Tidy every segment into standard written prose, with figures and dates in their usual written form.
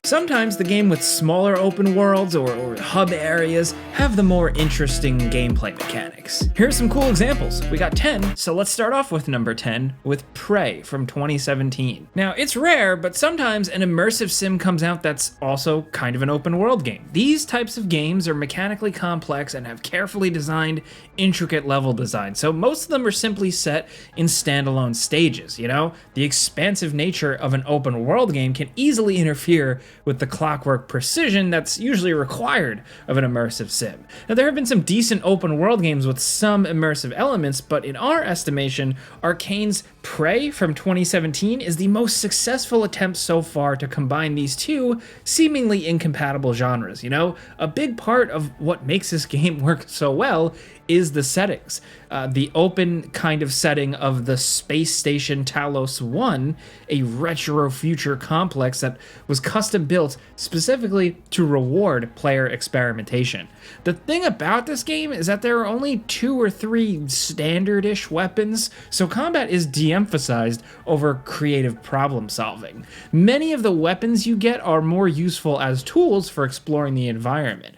Sometimes the game with smaller open worlds or hub areas have the more interesting gameplay mechanics. Here's some cool examples. We got 10, so let's start off with number 10 with Prey from 2017. Now, it's rare, but sometimes an immersive sim comes out that's also kind of an open world game. These types of games are mechanically complex and have carefully designed, intricate level design, so most of them are simply set in standalone stages, you know? The expansive nature of an open world game can easily interfere with the clockwork precision that's usually required of an immersive sim. Now, there have been some decent open world games with some immersive elements, but in our estimation, Arcane's Prey from 2017 is the most successful attempt so far to combine these two seemingly incompatible genres, you know? A big part of what makes this game work so well is the settings. The open kind of setting of the space station Talos 1, a retro future complex that was custom built specifically to reward player experimentation. The thing about this game is that there are only 2 or 3 standard-ish weapons, so combat is de-emphasized over creative problem solving. Many of the weapons you get are more useful as tools for exploring the environment.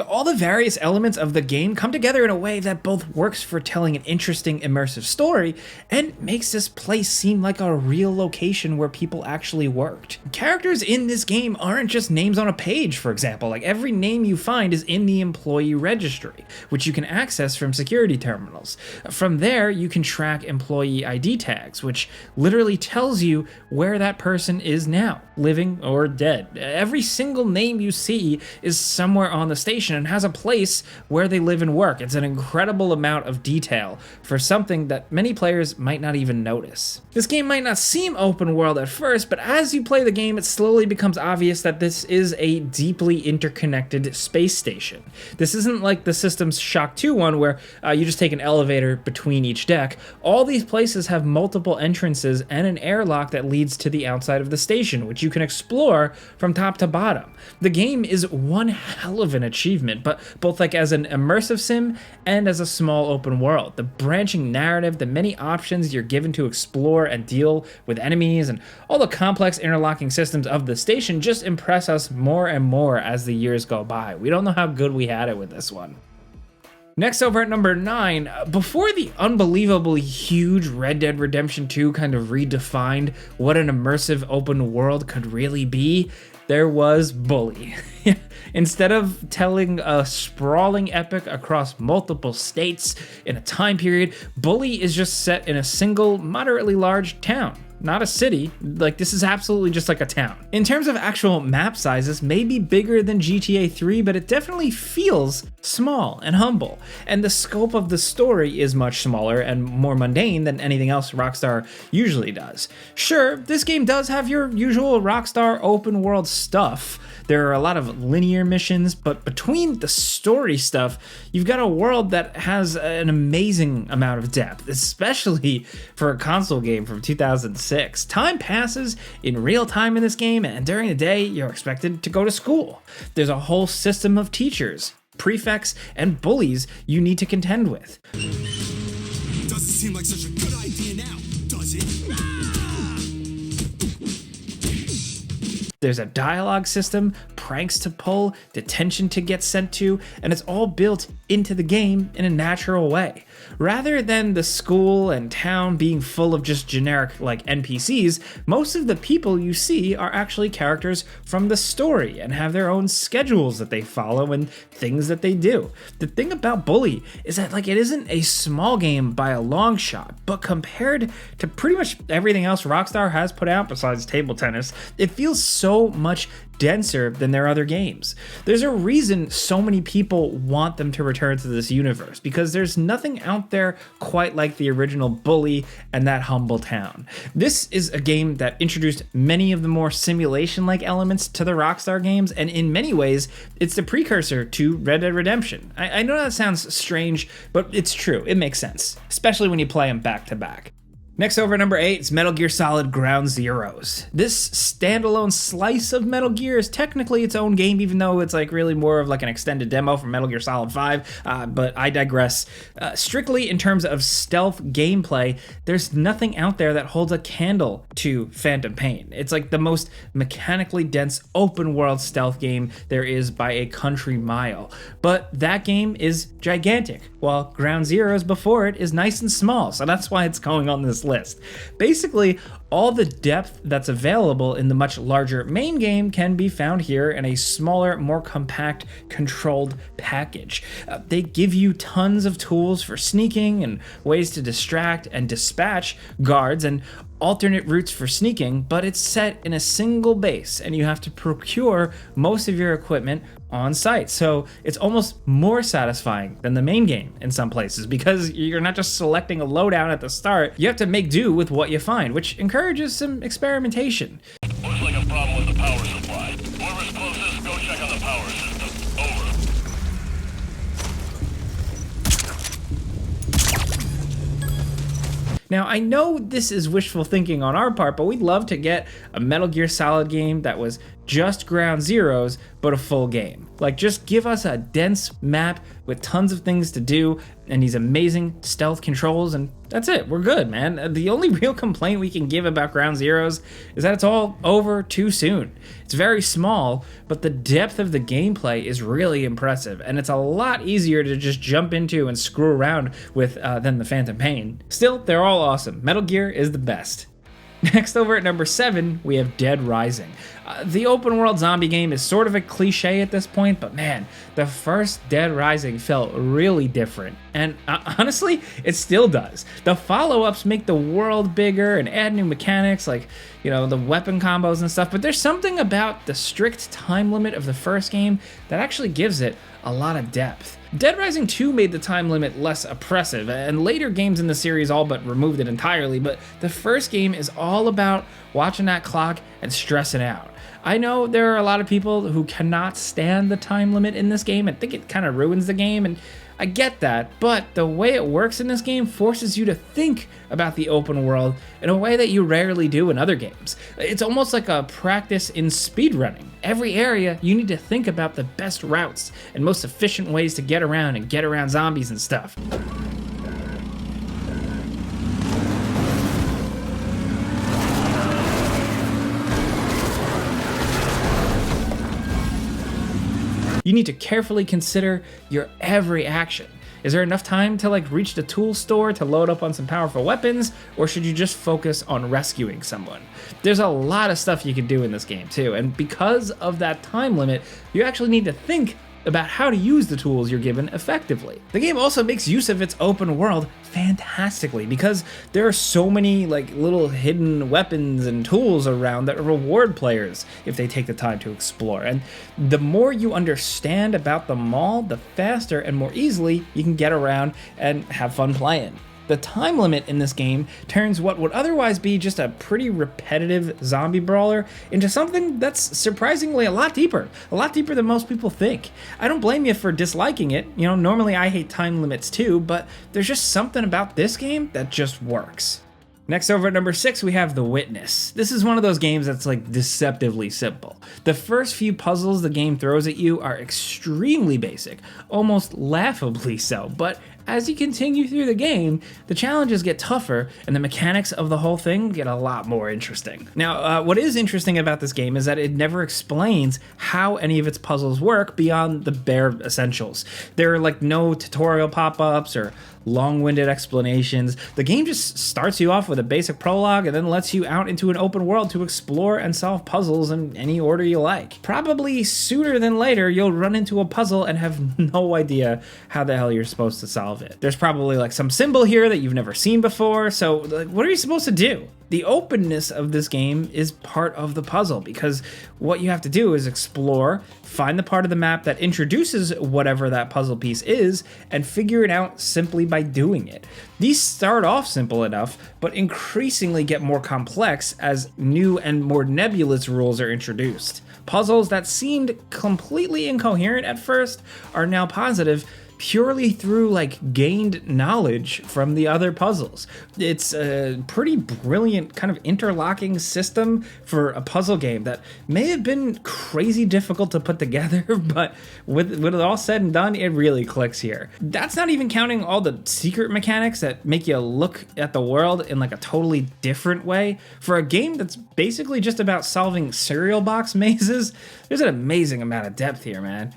All the various elements of the game come together in a way that both works for telling an interesting immersive story and makes this place seem like a real location where people actually worked. Characters in this game aren't just names on a page, for example. Like, every name you find is in the employee registry, which you can access from security terminals. From there, you can track employee ID tags, which literally tells you where that person is now, living or dead. Every single name you see is somewhere on the station and has a place where they live and work. It's an incredible amount of detail for something that many players might not even notice. This game might not seem open world at first, but as you play the game, it slowly becomes obvious that this is a deeply interconnected space station. This isn't like the System's Shock 2 one where you just take an elevator between each deck. All these places have multiple entrances and an airlock that leads to the outside of the station, which you can explore from top to bottom. The game is one hell of an achievement, but both like as an immersive sim and as a small open world. The branching narrative, the many options you're given to explore and deal with enemies, and all the complex interlocking systems of the station just impress us more and more as the years go by. We don't know how good we had it with this one. Next, over at number 9, before the unbelievably huge Red Dead Redemption 2 kind of redefined what an immersive open world could really be, there was Bully. Instead of telling a sprawling epic across multiple states in a time period, Bully is just set in a single, moderately large town. Not a city. Like, this is absolutely just like a town. In terms of actual map sizes, maybe bigger than GTA 3, but it definitely feels small and humble. And the scope of the story is much smaller and more mundane than anything else Rockstar usually does. Sure, this game does have your usual Rockstar open world stuff. There are a lot of linear missions, but between the story stuff, you've got a world that has an amazing amount of depth, especially for a console game from 2006. Time passes in real time in this game, and during the day, you're expected to go to school. There's a whole system of teachers, prefects, and bullies you need to contend with. Doesn't seem like such a good idea now, does it? There's a dialogue system, pranks to pull, detention to get sent to, and it's all built into the game in a natural way. Rather than the school and town being full of just generic like NPCs, most of the people you see are actually characters from the story and have their own schedules that they follow and things that they do. The thing about Bully is that like it isn't a small game by a long shot, but compared to pretty much everything else Rockstar has put out besides table tennis, it feels so much denser than their other games. There's a reason so many people want them to return to this universe, because there's nothing out there quite like the original Bully and that humble town. This is a game that introduced many of the more simulation-like elements to the Rockstar games, and in many ways, it's the precursor to Red Dead Redemption. I know that sounds strange, but it's true. It makes sense, especially when you play them back to back. Next over at number 8 is Metal Gear Solid Ground Zeroes. This standalone slice of Metal Gear is technically its own game, even though it's like really more of like an extended demo from Metal Gear Solid 5, but I digress. Strictly in terms of stealth gameplay, there's nothing out there that holds a candle to Phantom Pain. It's like the most mechanically dense open world stealth game there is by a country mile. But that game is gigantic, while Ground Zeroes before it is nice and small, so that's why it's going on this list. Basically, all the depth that's available in the much larger main game can be found here in a smaller, more compact, controlled package. They give you tons of tools for sneaking and ways to distract and dispatch guards and alternate routes for sneaking, but it's set in a single base and you have to procure most of your equipment on site. So it's almost more satisfying than the main game in some places because you're not just selecting a loadout at the start, you have to make do with what you find, which encourages some experimentation. Looks like a problem with the power supply. Whoever's closest, go check on the power system. Over. Now, I know this is wishful thinking on our part, but we'd love to get a Metal Gear Solid game that was just Ground Zeroes, but a full game. Like, just give us a dense map with tons of things to do and these amazing stealth controls, and that's it. We're good, man. The only real complaint we can give about Ground Zeroes is that it's all over too soon. It's very small, but the depth of the gameplay is really impressive, and it's a lot easier to just jump into and screw around with than the Phantom Pain. Still, they're all awesome. Metal Gear is the best. Next over at number 7, we have Dead Rising. The open world zombie game is sort of a cliche at this point, but man, the first Dead Rising felt really different. And honestly, it still does. The follow-ups make the world bigger and add new mechanics like, you know, the weapon combos and stuff, but there's something about the strict time limit of the first game that actually gives it a lot of depth. Dead Rising 2 made the time limit less oppressive, and later games in the series all but removed it entirely, but the first game is all about watching that clock and stressing out. I know there are a lot of people who cannot stand the time limit in this game and think it kind of ruins the game, and I get that, but the way it works in this game forces you to think about the open world in a way that you rarely do in other games. It's almost like a practice in speedrunning. Every area, you need to think about the best routes and most efficient ways to get around zombies and stuff. You need to carefully consider your every action. Is there enough time to like reach the tool store to load up on some powerful weapons, or should you just focus on rescuing someone? There's a lot of stuff you can do in this game too, and because of that time limit, you actually need to think about how to use the tools you're given effectively. The game also makes use of its open world fantastically because there are so many like little hidden weapons and tools around that reward players if they take the time to explore. And the more you understand about them all, the faster and more easily you can get around and have fun playing. The time limit in this game turns what would otherwise be just a pretty repetitive zombie brawler into something that's surprisingly a lot deeper than most people think. I don't blame you for disliking it. You know, normally I hate time limits too, but there's just something about this game that just works. Next over at number 6, we have The Witness. This is one of those games that's like deceptively simple. The first few puzzles the game throws at you are extremely basic, almost laughably so, but as you continue through the game, the challenges get tougher and the mechanics of the whole thing get a lot more interesting. Now, what is interesting about this game is that it never explains how any of its puzzles work beyond the bare essentials. There are like no tutorial pop-ups or long-winded explanations. The game just starts you off with a basic prologue and then lets you out into an open world to explore and solve puzzles in any order you like. Probably sooner than later, you'll run into a puzzle and have no idea how the hell you're supposed to solve it. There's probably like some symbol here that you've never seen before, so like, what are you supposed to do? The openness of this game is part of the puzzle because what you have to do is explore, find the part of the map that introduces whatever that puzzle piece is, and figure it out simply by doing it. These start off simple enough, but increasingly get more complex as new and more nebulous rules are introduced. Puzzles that seemed completely incoherent at first are now positive purely through like gained knowledge from the other puzzles. It's a pretty brilliant kind of interlocking system for a puzzle game that may have been crazy difficult to put together, but with it all said and done, it really clicks here. That's not even counting all the secret mechanics that make you look at the world in like a totally different way. For a game that's basically just about solving cereal box mazes, there's an amazing amount of depth here, man.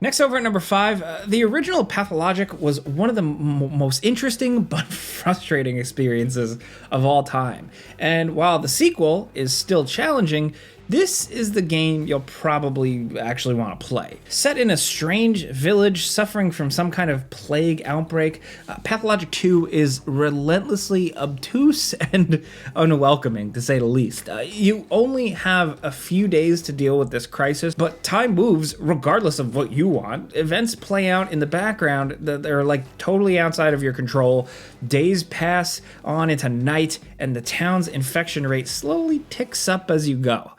Next, over at number 5, the original Pathologic was one of the most interesting but frustrating experiences of all time. And while the sequel is still challenging, this is the game you'll probably actually want to play. Set in a strange village suffering from some kind of plague outbreak, Pathologic 2 is relentlessly obtuse and unwelcoming, to say the least. You only have a few days to deal with this crisis, but time moves regardless of what you want. Events play out in the background that are like totally outside of your control. Days pass on into night, and the town's infection rate slowly ticks up as you go.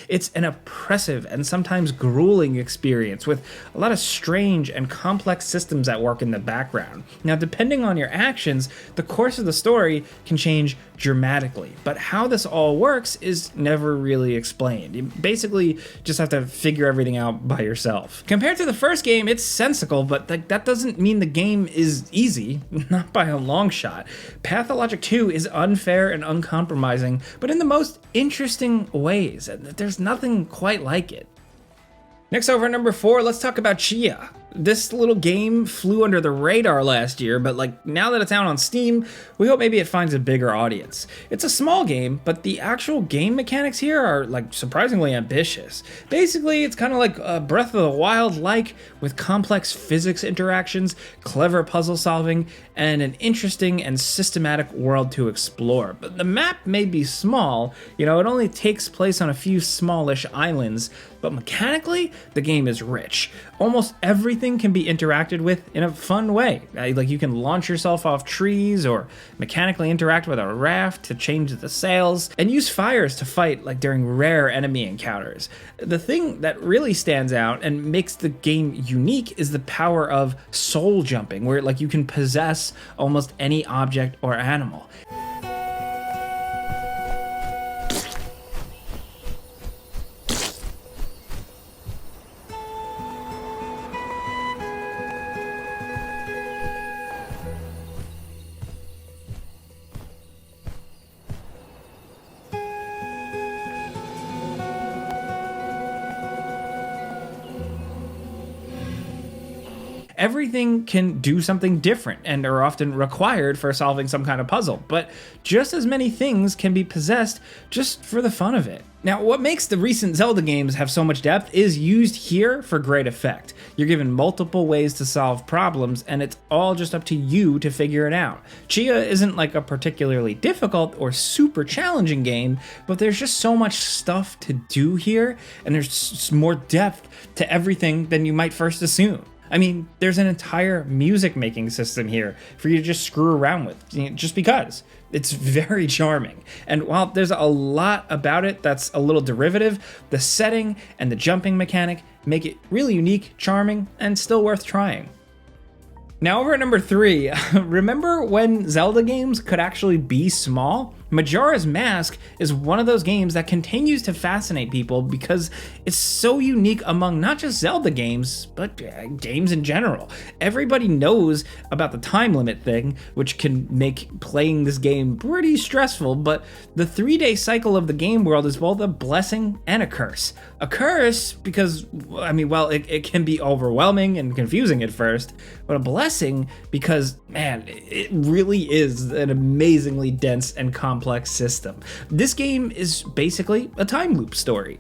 It's an oppressive and sometimes grueling experience with a lot of strange and complex systems at work in the background. Now, depending on your actions, the course of the story can change dramatically, but how this all works is never really explained. You basically just have to figure everything out by yourself. Compared to the first game, it's sensical, but that doesn't mean the game is easy, not by a long shot. Pathologic 2 is unfair and uncompromising, but in the most interesting ways. There's nothing quite like it. Next, over at number 4, let's talk about Chia. This little game flew under the radar last year, but like now that it's out on Steam, we hope maybe it finds a bigger audience. It's a small game, but the actual game mechanics here are like surprisingly ambitious. Basically, it's kind of like Breath of the Wild like, with complex physics interactions, clever puzzle solving, and an interesting and systematic world to explore. But the map may be small, it only takes place on a few smallish islands, but mechanically, the game is rich. Almost everything can be interacted with in a fun way. Like you can launch yourself off trees or mechanically interact with a raft to change the sails and use fires to fight like during rare enemy encounters. The thing that really stands out and makes the game unique is the power of soul jumping, where like you can possess almost any object or animal. Everything can do something different and are often required for solving some kind of puzzle, but just as many things can be possessed just for the fun of it. Now, what makes the recent Zelda games have so much depth is used here for great effect. You're given multiple ways to solve problems, and it's all just up to you to figure it out. Chia isn't like a particularly difficult or super challenging game, but there's just so much stuff to do here, and there's more depth to everything than you might first assume. I mean, there's an entire music making system here for you to just screw around with, just because. It's very charming. And while there's a lot about it that's a little derivative, the setting and the jumping mechanic make it really unique, charming, and still worth trying. Now, over at number 3, remember when Zelda games could actually be small? Majora's Mask is one of those games that continues to fascinate people because it's so unique among not just Zelda games, but games in general. Everybody knows about the time limit thing, which can make playing this game pretty stressful, but the 3-day cycle of the game world is both a blessing and a curse. A curse because, it can be overwhelming and confusing at first, but a blessing because, man, it really is an amazingly dense and complex system. This game is basically a time loop story.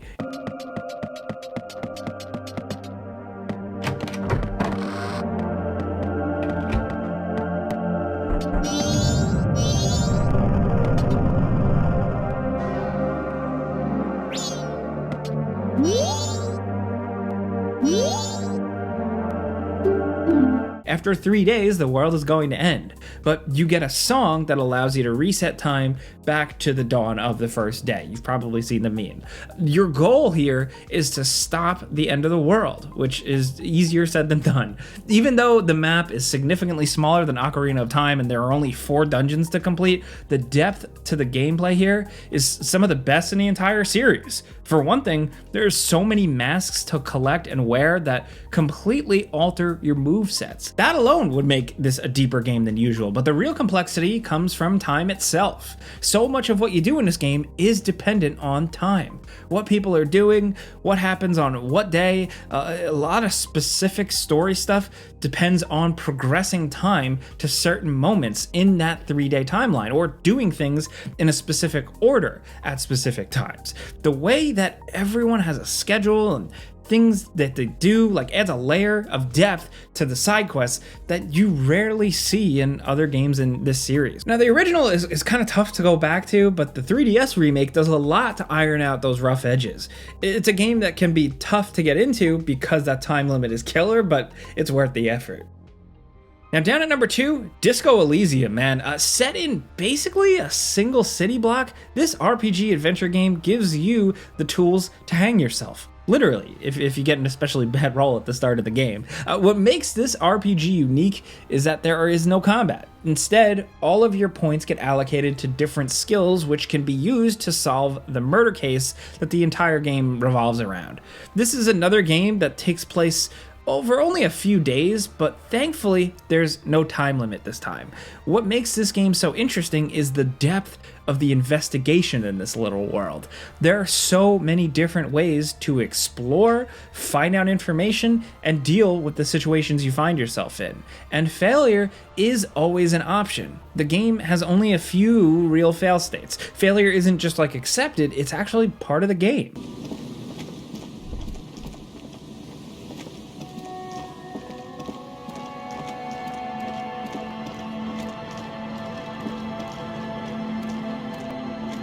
after 3 days, the world is going to end. But you get a song that allows you to reset time back to the dawn of the first day. You've probably seen the meme. Your goal here is to stop the end of the world, which is easier said than done. Even though the map is significantly smaller than Ocarina of Time and there are only 4 dungeons to complete, the depth to the gameplay here is some of the best in the entire series. For one thing, there's so many masks to collect and wear that completely alter your movesets. That alone would make this a deeper game than usual, but the real complexity comes from time itself. So much of what you do in this game is dependent on time. What people are doing, what happens on what day, a lot of specific story stuff depends on progressing time to certain moments in that 3-day timeline, or doing things in a specific order at specific times. The way that everyone has a schedule and things that they do like adds a layer of depth to the side quests that you rarely see in other games in this series. Now the original is kind of tough to go back to, but the 3DS remake does a lot to iron out those rough edges. It's a game that can be tough to get into because that time limit is killer, but it's worth the effort. Now down at number 2, Disco Elysium, man. Set in basically a single city block, this RPG adventure game gives you the tools to hang yourself. Literally, if you get an especially bad roll at the start of the game. What makes this RPG unique is that there is no combat. Instead, all of your points get allocated to different skills which can be used to solve the murder case that the entire game revolves around. This is another game that takes place over only a few days, but thankfully there's no time limit this time. What makes this game so interesting is the depth of the investigation in this little world. There are so many different ways to explore, find out information, and deal with the situations you find yourself in. And failure is always an option. The game has only a few real fail states. Failure isn't just like accepted, it's actually part of the game.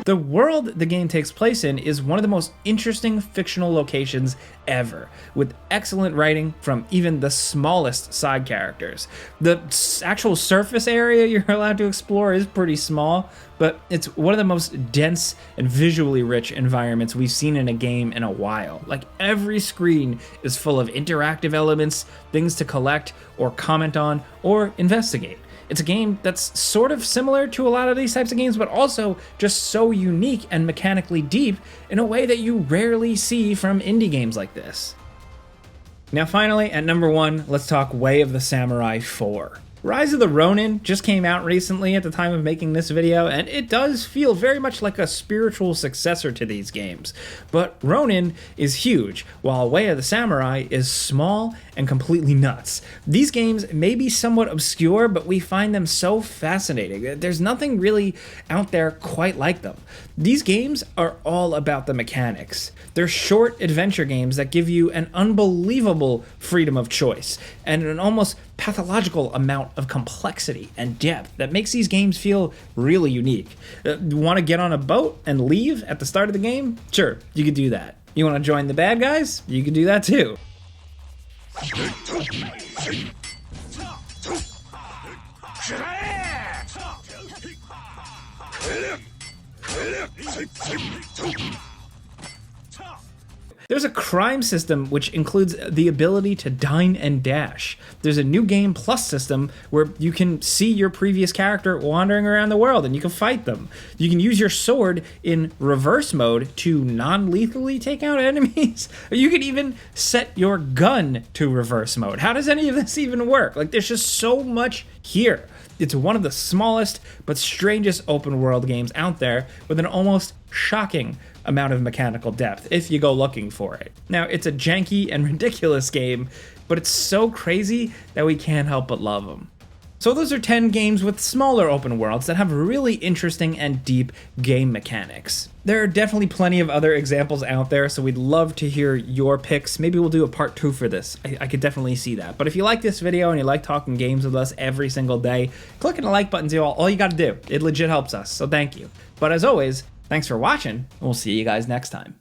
The world the game takes place in is one of the most interesting fictional locations ever, with excellent writing from even the smallest side characters. The actual surface area you're allowed to explore is pretty small, but it's one of the most dense and visually rich environments we've seen in a game in a while. Like, every screen is full of interactive elements, things to collect or comment on or investigate. It's a game that's sort of similar to a lot of these types of games, but also just so unique and mechanically deep in a way that you rarely see from indie games like this. Now finally, at number 1, let's talk Way of the Samurai 4. Rise of the Ronin just came out recently at the time of making this video, and it does feel very much like a spiritual successor to these games. But Ronin is huge, while Way of the Samurai is small and completely nuts. These games may be somewhat obscure, but we find them so fascinating. There's nothing really out there quite like them. These games are all about the mechanics. They're short adventure games that give you an unbelievable freedom of choice and an almost pathological amount of complexity and depth that makes these games feel really unique. Want to get on a boat and leave at the start of the game? Sure, you could do that. You want to join the bad guys? You could do that too. There's a crime system which includes the ability to dine and dash. There's a new game plus system where you can see your previous character wandering around the world and you can fight them. You can use your sword in reverse mode to non-lethally take out enemies. You can even set your gun to reverse mode. How does any of this even work? Like, there's just so much here. It's one of the smallest but strangest open world games out there with an almost shocking amount of mechanical depth if you go looking for it. Now, it's a janky and ridiculous game, but it's so crazy that we can't help but love them. So those are 10 games with smaller open worlds that have really interesting and deep game mechanics. There are definitely plenty of other examples out there, so we'd love to hear your picks. Maybe we'll do a part 2 for this. I could definitely see that. But if you like this video and you like talking games with us every single day, clicking the like button's all you gotta do. It legit helps us, so thank you. But as always, thanks for watching, and we'll see you guys next time.